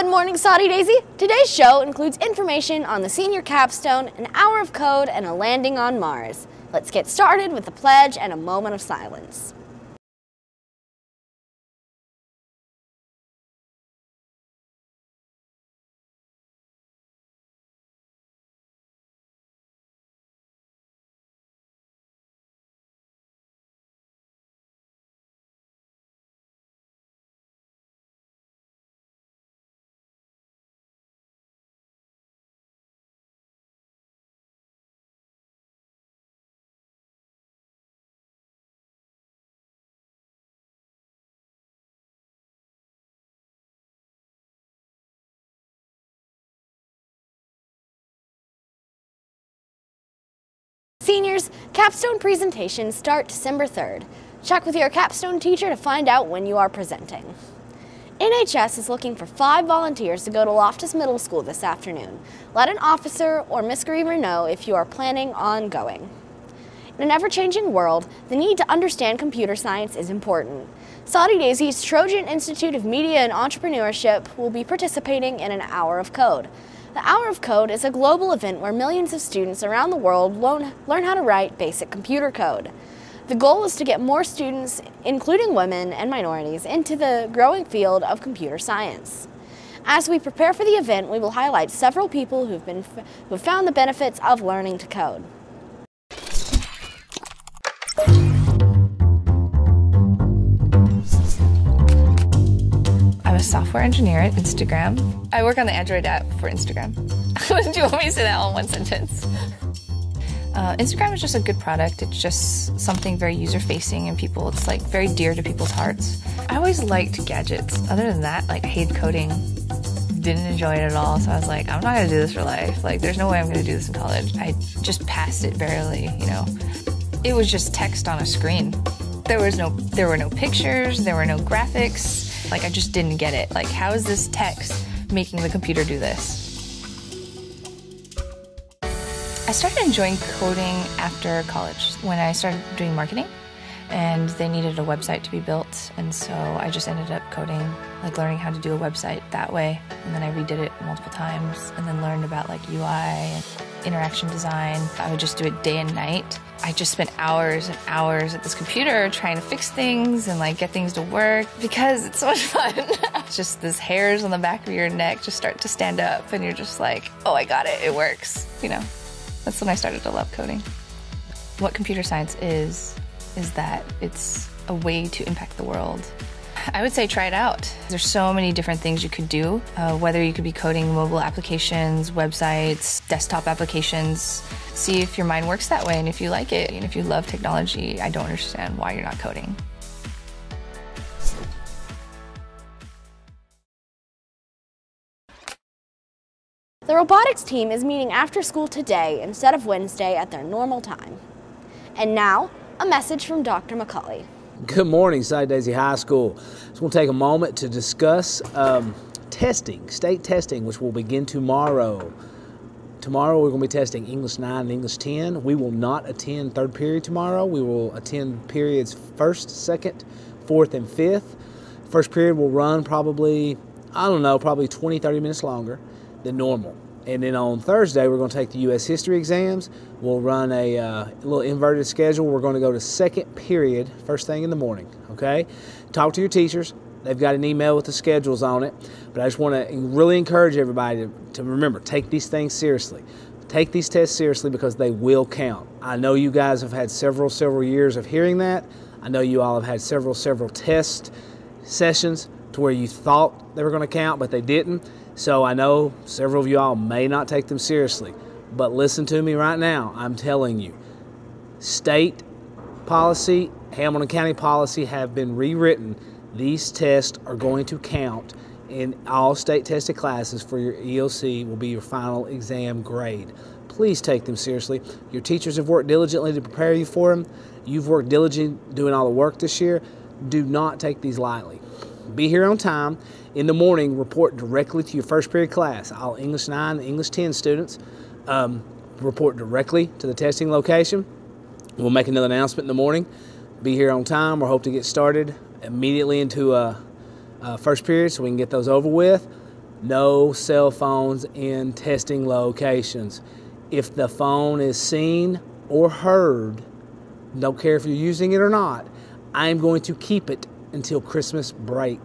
Good morning, Saudi Daisy. Today's show includes information on the senior capstone, an hour of code, and a landing on Mars. Let's get started with the pledge and a moment of silence. Seniors, capstone presentations start December 3rd. Check with your capstone teacher to find out when you are presenting. NHS is looking for 5 volunteers to go to Loftus Middle School this afternoon. Let an officer or Miss Griever know if you are planning on going. In an ever-changing world, the need to understand computer science is important. Saudi Daisy's Trojan Institute of Media and Entrepreneurship will be participating in an hour of code. The Hour of Code is a global event where millions of students around the world learn how to write basic computer code. The goal is to get more students, including women and minorities, into the growing field of computer science. As we prepare for the event, we will highlight several people who've found the benefits of learning to code. I'm a software engineer at Instagram. I work on the Android app for Instagram. Do you want me to say that all in one sentence? Instagram is just a good product. It's just something very user-facing and it's like very dear to people's hearts. I always liked gadgets. Other than that, I hated coding. Didn't enjoy it at all, so I was like, I'm not gonna do this for life. There's no way I'm gonna do this in college. I just passed it barely, It was just text on a screen. There were no pictures, there were no graphics. I just didn't get it. How is this text making the computer do this? I started enjoying coding after college when I started doing marketing, and they needed a website to be built, and so I just ended up coding, learning how to do a website that way, and then I redid it multiple times, and then learned about UI and interaction design. I would just do it day and night. I just spent hours and hours at this computer trying to fix things and get things to work because it's so much fun. It's just these hairs on the back of your neck just start to stand up and you're just like, oh, I got it, it works, That's when I started to love coding. What computer science is that it's a way to impact the world. I would say try it out. There's so many different things you could do, whether you could be coding mobile applications, websites, desktop applications. See if your mind works that way and if you like it. And if you love technology, I don't understand why you're not coding. The robotics team is meeting after school today instead of Wednesday at their normal time. And now, a message from Dr. McCauley. Good morning, Saudi Daisy High School. Just want to take a moment to discuss testing, state testing, which will begin tomorrow. Tomorrow we're going to be testing English 9 and English 10. We will not attend third period tomorrow. We will attend periods 1st, 2nd, 4th, and 5th. First period will run probably 20, 30 minutes longer than normal. And then on Thursday, we're going to take the U.S. history exams. We'll run a little inverted schedule. We're going to go to second period, first thing in the morning, okay? Talk to your teachers. They've got an email with the schedules on it. But I just want to really encourage everybody to remember, take these things seriously. Take these tests seriously because they will count. I know you guys have had several years of hearing that. I know you all have had several test sessions to where you thought they were going to count, but they didn't. So I know several of you all may not take them seriously, but listen to me right now. I'm telling you, state policy, Hamilton County policy have been rewritten. These tests are going to count in all state tested classes for your EOC will be your final exam grade. Please take them seriously. Your teachers have worked diligently to prepare you for them. You've worked diligently doing all the work this year. Do not take these lightly. Be here on time. In the morning, report directly to your first period class. All English 9 and English 10 students report directly to the testing location. We'll make another announcement in the morning. Be here on time. We hope to get started immediately into first period so we can get those over with. No cell phones in testing locations. If the phone is seen or heard, don't care if you're using it or not, I'm going to keep it until Christmas break.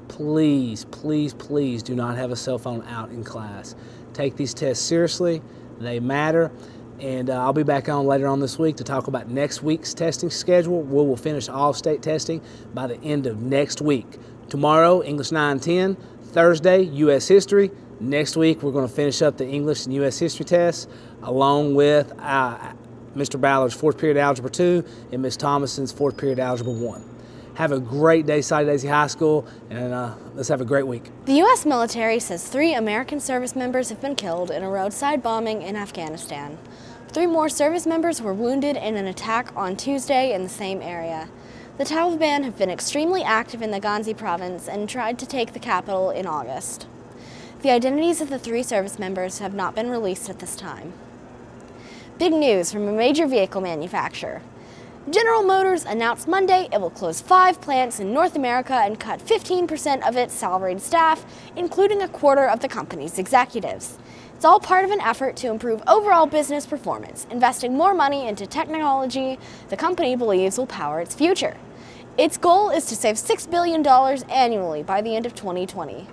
Please, please, please do not have a cell phone out in class. Take these tests seriously. They matter. And I'll be back on later on this week to talk about next week's testing schedule. We will finish all state testing by the end of next week. Tomorrow, English 9-10. Thursday, U.S. History. Next week, we're going to finish up the English and U.S. History tests along with Mr. Ballard's 4th period Algebra 2 and Ms. Thomason's 4th period Algebra 1. Have a great day, Soddy Daisy High School, and let's have a great week. The U.S. military says 3 American service members have been killed in a roadside bombing in Afghanistan. 3 more service members were wounded in an attack on Tuesday in the same area. The Taliban have been extremely active in the Ghazni province and tried to take the capital in August. The identities of the 3 service members have not been released at this time. Big news from a major vehicle manufacturer. General Motors announced Monday it will close 5 plants in North America and cut 15% of its salaried staff, including a quarter of the company's executives. It's all part of an effort to improve overall business performance, investing more money into technology the company believes will power its future. Its goal is to save $6 billion annually by the end of 2020.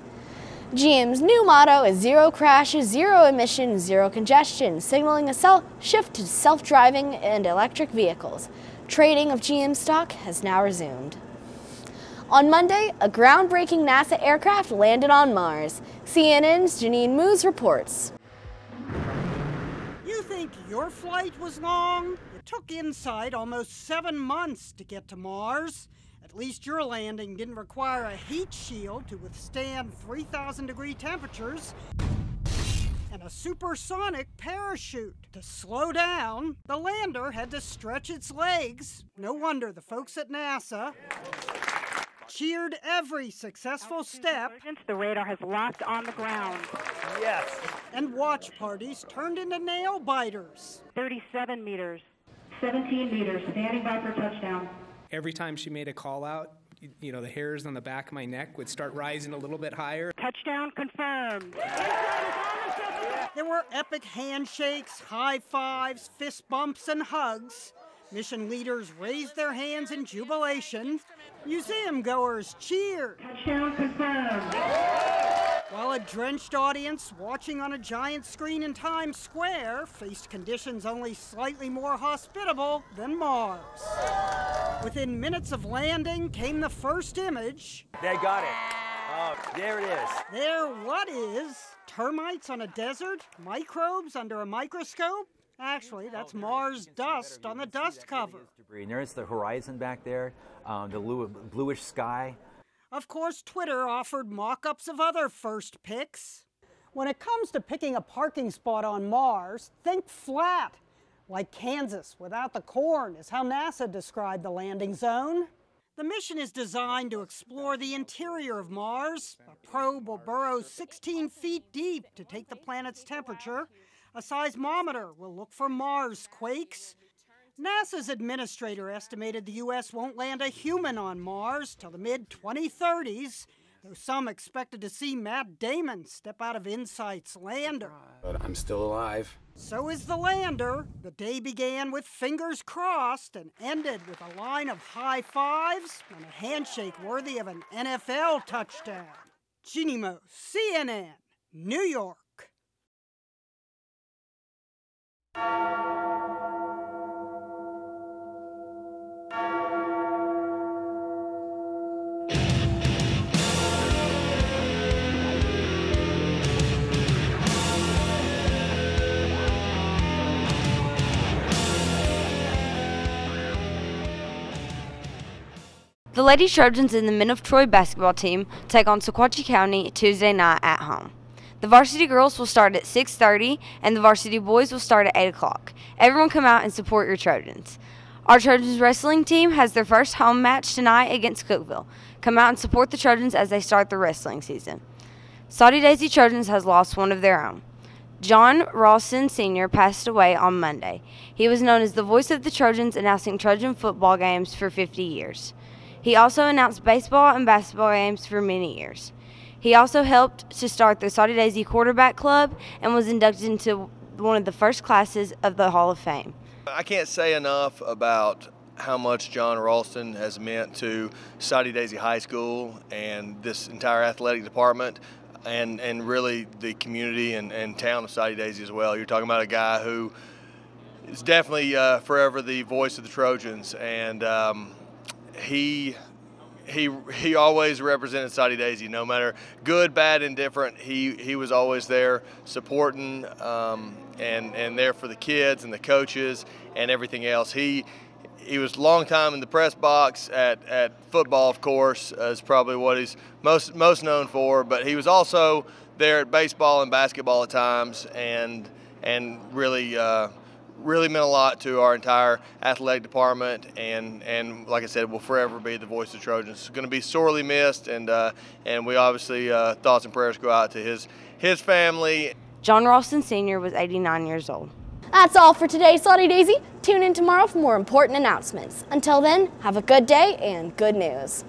GM's new motto is zero crashes, zero emissions, zero congestion, signaling a shift to self-driving and electric vehicles. Trading of GM stock has now resumed. On Monday, a groundbreaking NASA aircraft landed on Mars. CNN's Janine Moose reports. You think your flight was long? It took InSight almost 7 months to get to Mars. At least your landing didn't require a heat shield to withstand 3,000-degree temperatures and a supersonic parachute. To slow down, the lander had to stretch its legs. No wonder the folks at NASA cheered every successful step. The radar has locked on the ground. Yes. And watch parties turned into nail biters. 37 meters. 17 meters, standing by for touchdown. Every time she made a call out, you know, the hairs on the back of my neck would start rising a little bit higher. Touchdown confirmed. There were epic handshakes, high fives, fist bumps, and hugs. Mission leaders raised their hands in jubilation. Museum goers cheered. Touchdown confirmed. While a drenched audience watching on a giant screen in Times Square faced conditions only slightly more hospitable than Mars. Within minutes of landing came the first image. They got it. Oh, there it is. There what is? Termites on a desert? Microbes under a microscope? Actually, that's Mars dust on the dust cover. And there's the horizon back there, the bluish sky. Of course, Twitter offered mock-ups of other first picks. When it comes to picking a parking spot on Mars, think flat. Like Kansas without the corn is how NASA described the landing zone. The mission is designed to explore the interior of Mars. A probe will burrow 16 feet deep to take the planet's temperature. A seismometer will look for Mars quakes. NASA's administrator estimated the U.S. won't land a human on Mars till the mid-2030s, though some expected to see Matt Damon step out of InSight's lander. But I'm still alive. So is the lander. The day began with fingers crossed and ended with a line of high fives and a handshake worthy of an NFL touchdown. Jeannie Moe, CNN, New York. The Lady Trojans and the Men of Troy basketball team take on Sequatchie County Tuesday night at home. The varsity girls will start at 6:30 and the varsity boys will start at 8 o'clock. Everyone come out and support your Trojans. Our Trojans wrestling team has their first home match tonight against Cookeville. Come out and support the Trojans as they start the wrestling season. Soddy Daisy Trojans has lost one of their own. John Rawson Sr. passed away on Monday. He was known as the voice of the Trojans, announcing Trojan football games for 50 years. He also announced baseball and basketball games for many years. He also helped to start the Soddy Daisy Quarterback Club and was inducted into one of the first classes of the Hall of Fame. I can't say enough about how much John Ralston has meant to Soddy Daisy High School and this entire athletic department, and really the community and town of Soddy Daisy as well. You're talking about a guy who is definitely forever the voice of the Trojans, and he always represented Soddy Daisy, no matter good, bad, indifferent. He was always there supporting and there for the kids and the coaches and everything else. He was a long time in the press box at football, of course, is probably what he's most known for, but he was also there at baseball and basketball at times, and really meant a lot to our entire athletic department, and like I said, will forever be the voice of the Trojans. It's going to be sorely missed, and we obviously thoughts and prayers go out to his family. John Ralston Sr. was 89 years old. That's all for today, Soddy Daisy. Tune in tomorrow for more important announcements. Until then, have a good day and good news.